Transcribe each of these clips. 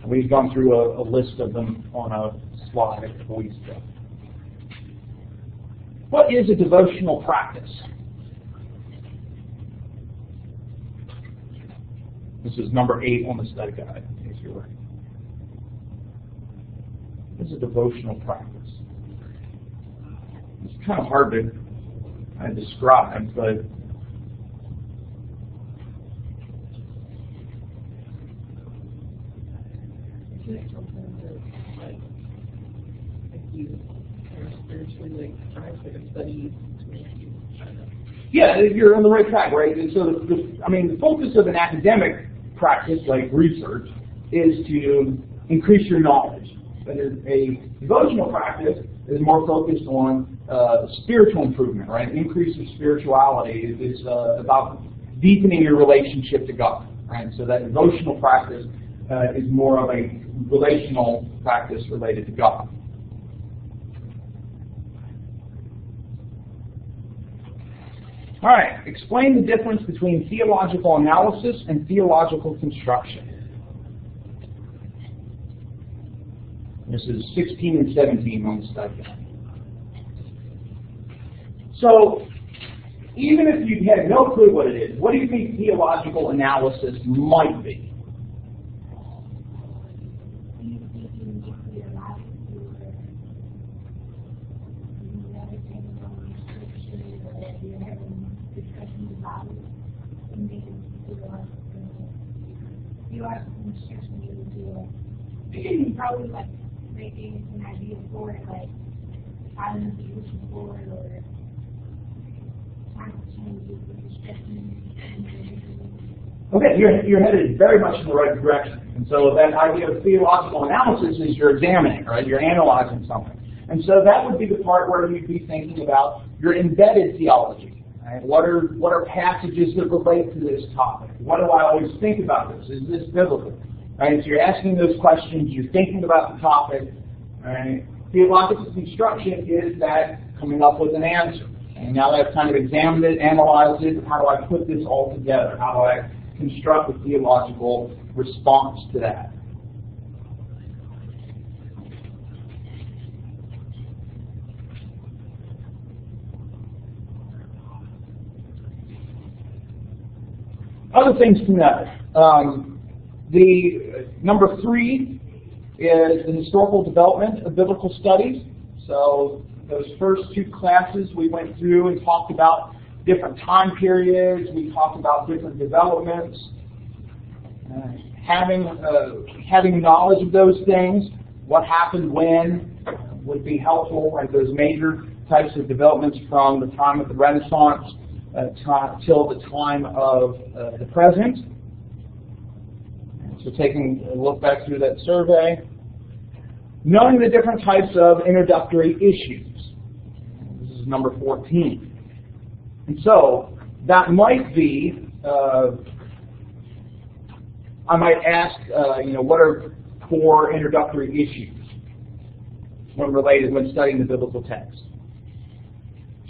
We've gone through a list of them on a slide a couple weeks ago. What is a devotional practice? This is number 8 on the study guide, in case you're looking. What is a devotional practice? It's kind of hard to describe, but yeah, you're on the right track, right? And so, the focus of an academic practice, like research, is to increase your knowledge. But a devotional practice is more focused on spiritual improvement, right? Increase of spirituality is about deepening your relationship to God, right? So that devotional practice is more of a relational practice related to God. All right, explain the difference between theological analysis and theological construction. This is 16 and 17 on the study guide. So, even if you had no clue what it is, what do you think theological analysis might be? Probably like making an idea for it, like finding a solution for it, or trying to change it with discussion. Okay, you're headed very much in the right direction. And so that idea of theological analysis is you're examining, right? You're analyzing something. And so that would be the part where you'd be thinking about your embedded theology. Right? What are passages that relate to this topic? What do I always think about this? Is this biblical? Right, so you're asking those questions, you're thinking about the topic. Right? Theological construction is that coming up with an answer. And now that I've kind of examined it, analyzed it, how do I put this all together? How do I construct a theological response to that? Other things to know. The number 3 is the historical development of biblical studies. So those first 2 classes we went through and talked about different time periods. We talked about different developments. Having knowledge of those things, what happened when, would be helpful. Right? Those major types of developments from the time of the Renaissance till the time of the present. So taking a look back through that survey, knowing the different types of introductory issues. This is number 14. And so that might be, I might ask, what are 4 introductory issues when studying the biblical text?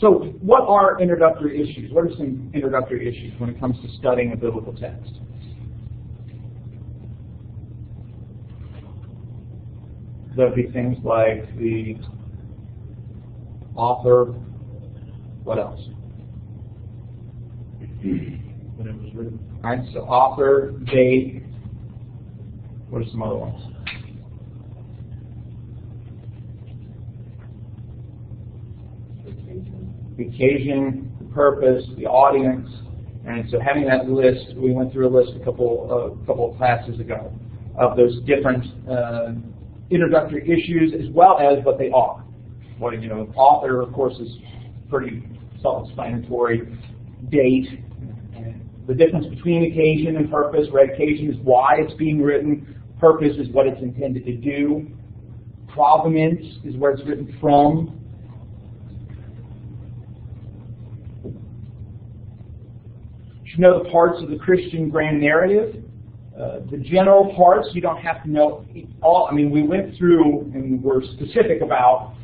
So what are introductory issues? What are some introductory issues when it comes to studying a biblical text? That would be things like the author. What else? When it was written. All right, so author, date. What are some other ones? The occasion, the purpose, the audience. And so having that list, we went through a list a couple of classes ago of those different introductory issues, as well as what they are. What author, of course, is pretty self-explanatory. Date, the difference between occasion and purpose. Right? Occasion is why it's being written. Purpose is what it's intended to do. Provenance is where it's written from. You should know the parts of the Christian grand narrative. The general parts, you don't have to know all. We went through and were specific about,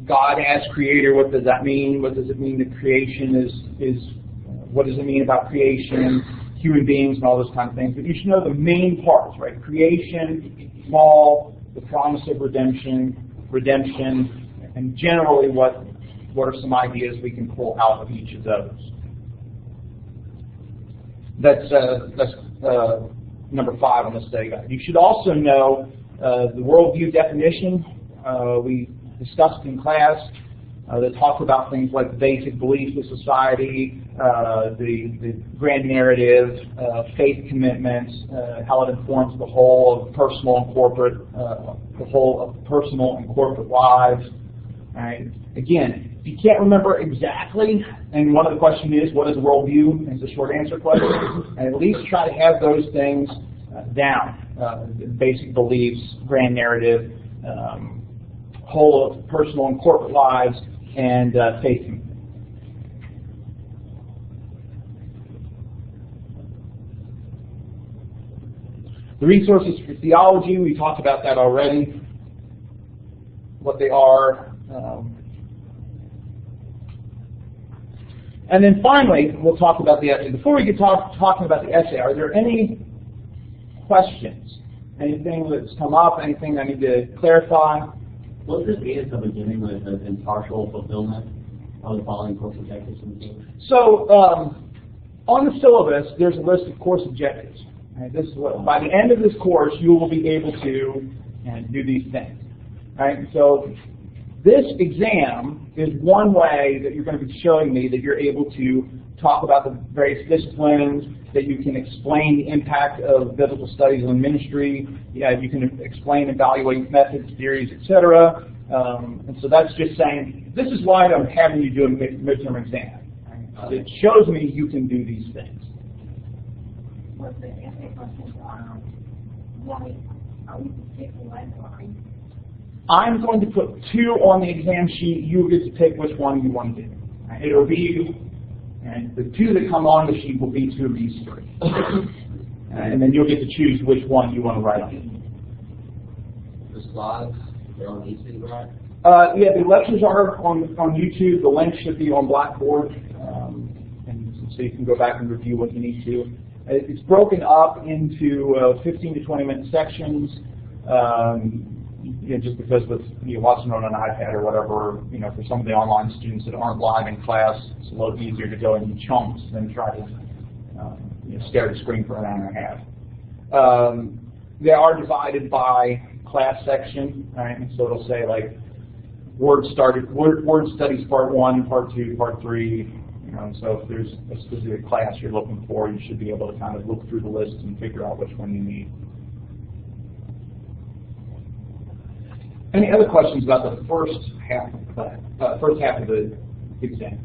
God as creator. What does that mean? What does it mean that creation is what does it mean about creation? human beings and all those kind of things, but you should know the main parts, right? Creation, fall, the promise of redemption, and generally what are some ideas we can pull out of each of those. That's number 5 on the study guide. You should also know the worldview definition we discussed in class that talks about things like the basic beliefs of society, the grand narrative, faith commitments, how it informs the whole of personal and corporate, lives. Right? Again, if you can't remember exactly, and one of the questions is, what is a worldview? It's a short answer question, and at least try to have those things down. Basic beliefs, grand narrative, whole of personal and corporate lives, and faith. The resources for theology, we talked about that already, what they are. And then finally, we'll talk about the essay. Before we get talking about the essay, are there any questions? Anything that's come up? Anything I need to clarify? What does be at the beginning with the impartial fulfillment of the following course objectives? So, on the syllabus, there's a list of course objectives. Right? This is what, by the end of this course, you will be able to do these things. Right? So, this exam is one way that you're going to be showing me that you're able to talk about the various disciplines, that you can explain the impact of biblical studies on ministry, you can explain evaluating methods, theories, etc. And so that's just saying, this is why I'm having you do a midterm exam. Right? It shows me you can do these things. What's the essay questions are we particular one, or are you? I'm going to put 2 on the exam sheet. You get to pick which one you want to do. Right? It'll be, and the 2 that come on the sheet will be 2 of these 3. And then you'll get to choose which one you want to write on. The slides, they're on YouTube, right? Yeah, the lectures are on YouTube. The link should be on Blackboard. And so you can go back and review what you need to. It's broken up into 15 to 20 minute sections. Just because with watching on an iPad or whatever, for some of the online students that aren't live in class, it's a little easier to go in chunks than try to stare at the screen for an hour and a half. They are divided by class section, right? And so it'll say like word studies part 1, part 2, part 3. So if there's a specific class you're looking for, you should be able to kind of look through the list and figure out which one you need. Any other questions about the first half of the exam?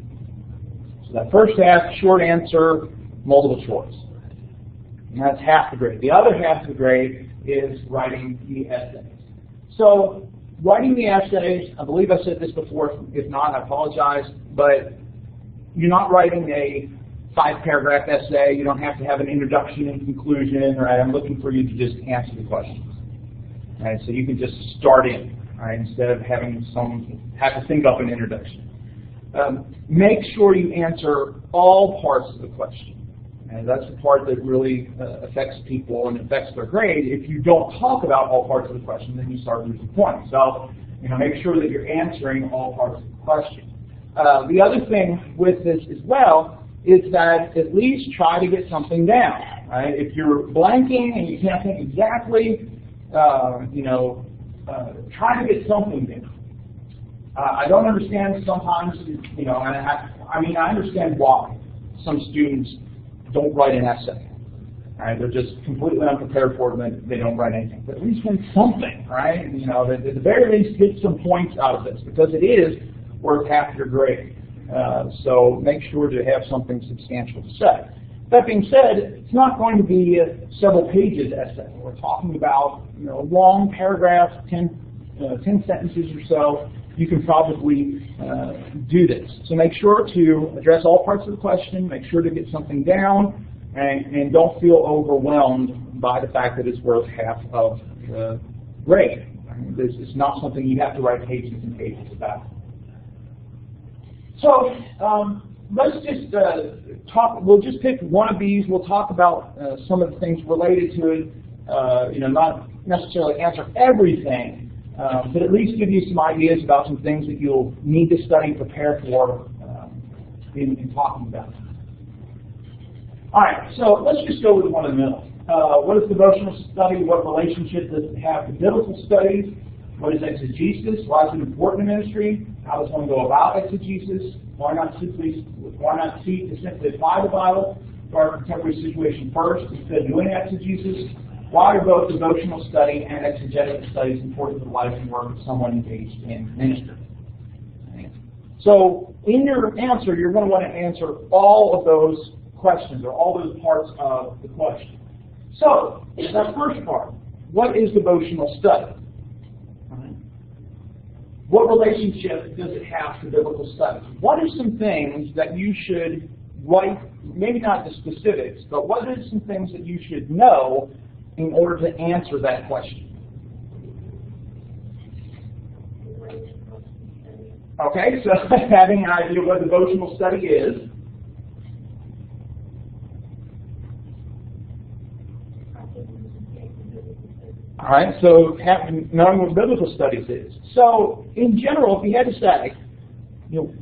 So that first half, short answer, multiple choice. And that's half the grade. The other half of the grade is writing the essays. So writing the essays, I believe I said this before. If not, I apologize. But you're not writing a 5-paragraph essay. You don't have to have an introduction and conclusion. Right? I'm looking for you to just answer the questions. Right? So you can just start in. Right, instead of having have to think up an introduction. Make sure you answer all parts of the question. And that's the part that really affects people and affects their grade. If you don't talk about all parts of the question, then you start losing points. So, make sure that you're answering all parts of the question. The other thing with this as well is that at least try to get something down. Right? If you're blanking and you can't think exactly, try to get something there. I don't understand sometimes, and I understand why some students don't write an essay. Right? They're just completely unprepared for it and they don't write anything. But at least write something, right? At the very least get some points out of this because it is worth half your grade. So make sure to have something substantial to say. That being said, it's not going to be a several pages essay. We're talking about long paragraphs, 10 sentences or so. You can probably do this. So make sure to address all parts of the question, make sure to get something down, and don't feel overwhelmed by the fact that it's worth half of the grade. It's not something you have to write pages and pages about. So let's just talk. We'll just pick one of these. We'll talk about some of the things related to it. Not necessarily answer everything, but at least give you some ideas about some things that you'll need to study and prepare for in talking about it. All right, so let's just go with one in the middle. What is devotional study? What relationship does it have to biblical studies? What is exegesis? Why is it important in ministry? How does one go about exegesis? Why not seek to simply apply the Bible to our contemporary situation first instead of doing exegesis? Why are both devotional study and exegetical studies important to the life and work of someone engaged in ministry? So in your answer, you're going to want to answer all of those questions or all those parts of the question. So, that first part, what is devotional study? What relationship does it have to biblical studies? What are some things that you should write, maybe not the specifics, but what are some things that you should know in order to answer that question? Okay, so having an idea of what devotional study is. All right, so knowing what biblical studies is. So, in general, if you had to say,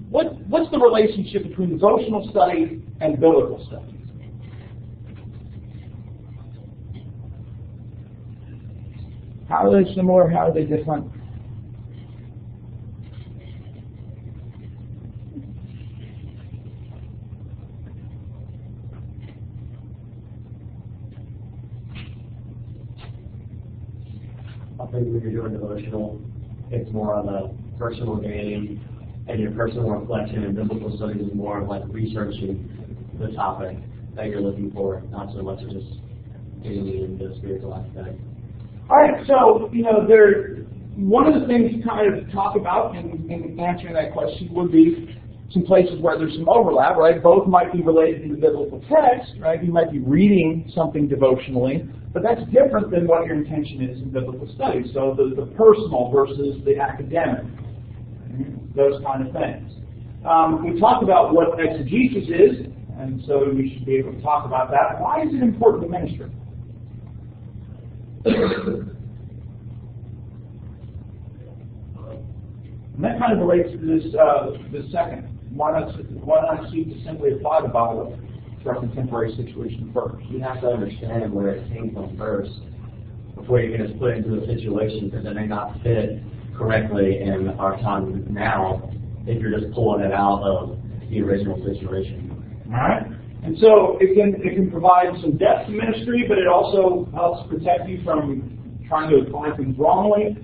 what's the relationship between devotional study and biblical studies? How are they similar? How are they different? I think when you're doing devotional, it's more on a personal gain and your personal reflection, and biblical studies is more of like researching the topic that you're looking for, not so much as just getting into the spiritual aspect. All right, so one of the things to kind of talk about in answering that question would be some places where there's some overlap, right? Both might be related to the biblical text, right? You might be reading something devotionally, but that's different than what your intention is in biblical studies. So the personal versus the academic, those kind of things. We talked about what exegesis is, and so we should be able to talk about that. Why is it important to ministry? And that kind of relates to this second. Why not seek to simply apply the Bible to our contemporary situation first? You have to understand where it came from first before you can just put it into a situation, because it may not fit correctly in our time now if you're just pulling it out of the original situation. All right. And so it can provide some depth to ministry, but it also helps protect you from trying to apply things wrongly.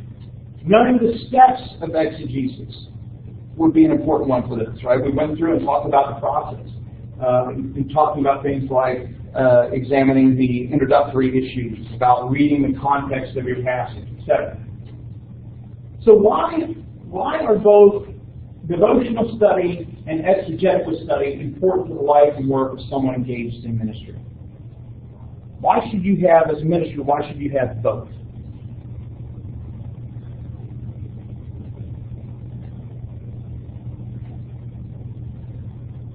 Knowing the steps of exegesis would be an important one for this, right? We went through and talked about the process. And talking about things like examining the introductory issues, about reading the context of your passage, etc. So why are both devotional study and exegetical study important to the life and work of someone engaged in ministry? Why should you have, as a minister, why should you have both?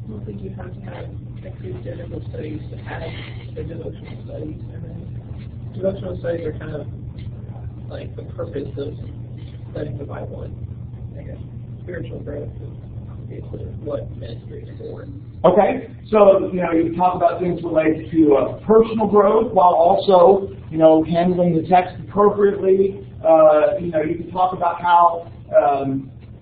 I think you have to have exegetical studies to have the devotional studies, and then devotional studies are kind of like the purpose of studying the Bible, and I guess spiritual growth is what ministry is for. Okay, so you talk about things related to personal growth while also handling the text appropriately. You can talk about how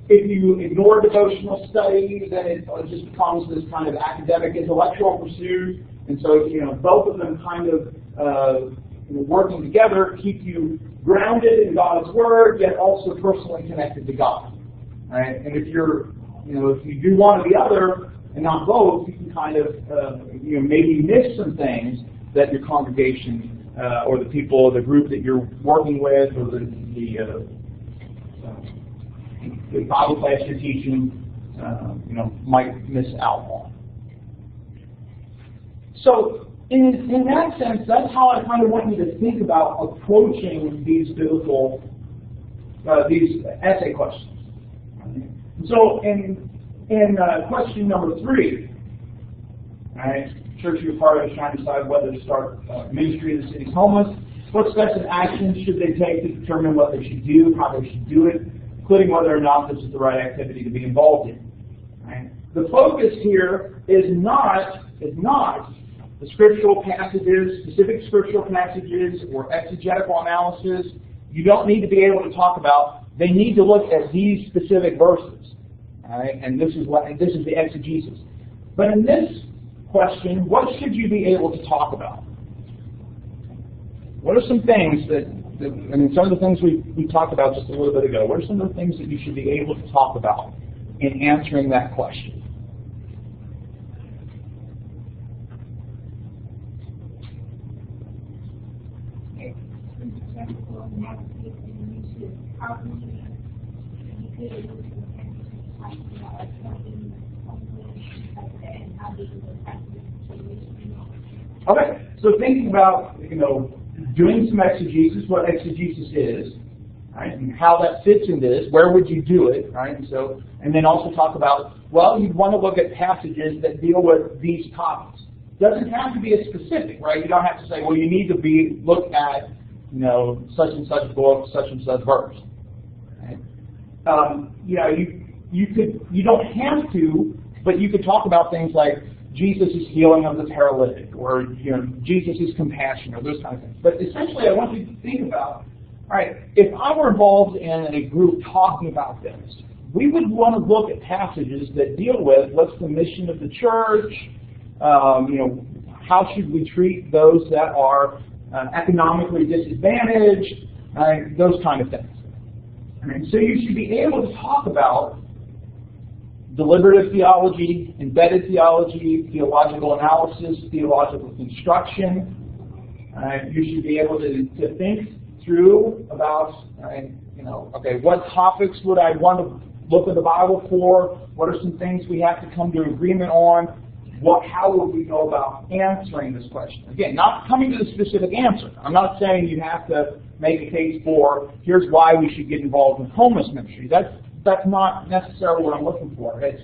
if you ignore devotional study, then it just becomes this kind of academic intellectual pursuit, and so both of them kind of working together keep you grounded in God's Word, yet also personally connected to God. Right? And if if you do one or the other and not both, you can kind of maybe miss some things that your congregation or the people or the group that you're working with or the Bible class you're teaching might miss out on. So in that sense, that's how I kind of want you to think about approaching these biblical these essay questions. So in question number 3, Right? Church you're part of is trying to decide whether to start ministry of the city's homeless. What steps and actions should they take to determine what they should do, how they should do it, including whether or not this is the right activity to be involved in. Right? The focus here is not the scriptural passages, specific scriptural passages, or exegetical analysis. You don't need to be able to talk about. They need to look at these specific verses, right? And this is the exegesis. But in this question, what should you be able to talk about? What are some things some of the things we talked about just a little bit ago. What are some of the things that you should be able to talk about in answering that question? Okay, so thinking about, doing some exegesis, what exegesis is, right, and how that fits in this, where would you do it, right, and then also talk about, well, you'd want to look at passages that deal with these topics. It doesn't have to be as specific, right? You don't have to say, well, you need to look at, such and such book, such and such verse. Right? You don't have to, but you could talk about things like Jesus' healing of the paralytic, or Jesus' compassion, or those kind of things. But essentially, I want you to think about, all right, if I were involved in a group talking about this, we would want to look at passages that deal with what's the mission of the church, how should we treat those that are economically disadvantaged, those kind of things. And so you should be able to talk about deliberative theology, embedded theology, theological analysis, theological construction. You should be able to think through about, okay, what topics would I want to look at the Bible for? What are some things we have to come to agreement on? How would we go about answering this question? Again, not coming to the specific answer. I'm not saying you have to make a case for, here's why we should get involved in homeless ministry. That's not necessarily what I'm looking for. It's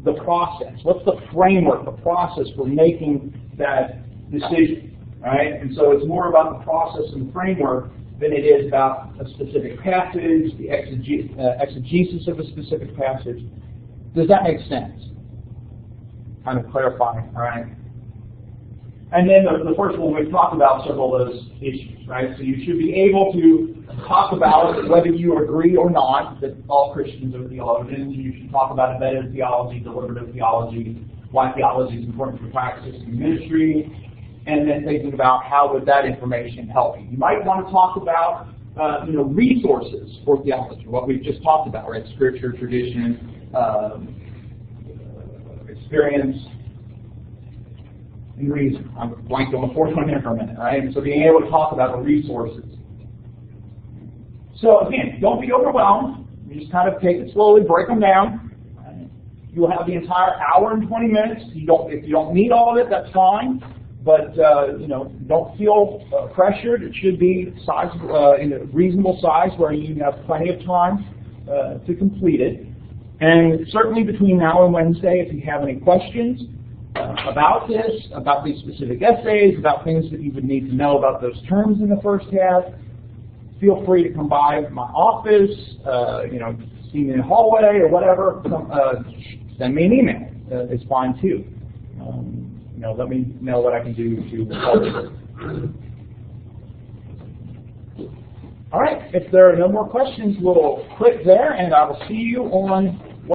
the process. What's the framework, the process for making that decision, right? And so it's more about the process and the framework than it is about a specific passage, the exegesis of a specific passage. Does that make sense? Kind of clarifying, all right? And then the first one, we've talked about several of those issues, right? So you should be able to talk about whether you agree or not that all Christians are theologians. You should talk about embedded theology, deliberative theology, why theology is important for practice and ministry, and then thinking about how would that information help you. You might want to talk about resources for theology, what we've just talked about, right? Scripture, tradition, experience, and reason. I'm blanked on the fourth one here for a minute, right? So being able to talk about the resources. So again, don't be overwhelmed. You just kind of take it slowly, break them down. Right? You will have the entire hour and 20 minutes. If you don't need all of it, that's fine. But don't feel pressured. It should be size in a reasonable size where you have plenty of time to complete it. And certainly between now and Wednesday, if you have any questions about this, about these specific essays, about things that you would need to know about those terms in the first half, feel free to come by my office, see me in the hallway or whatever. Send me an email. It's fine too. Let me know what I can do to help you. All right. If there are no more questions, we'll click there, and I will see you on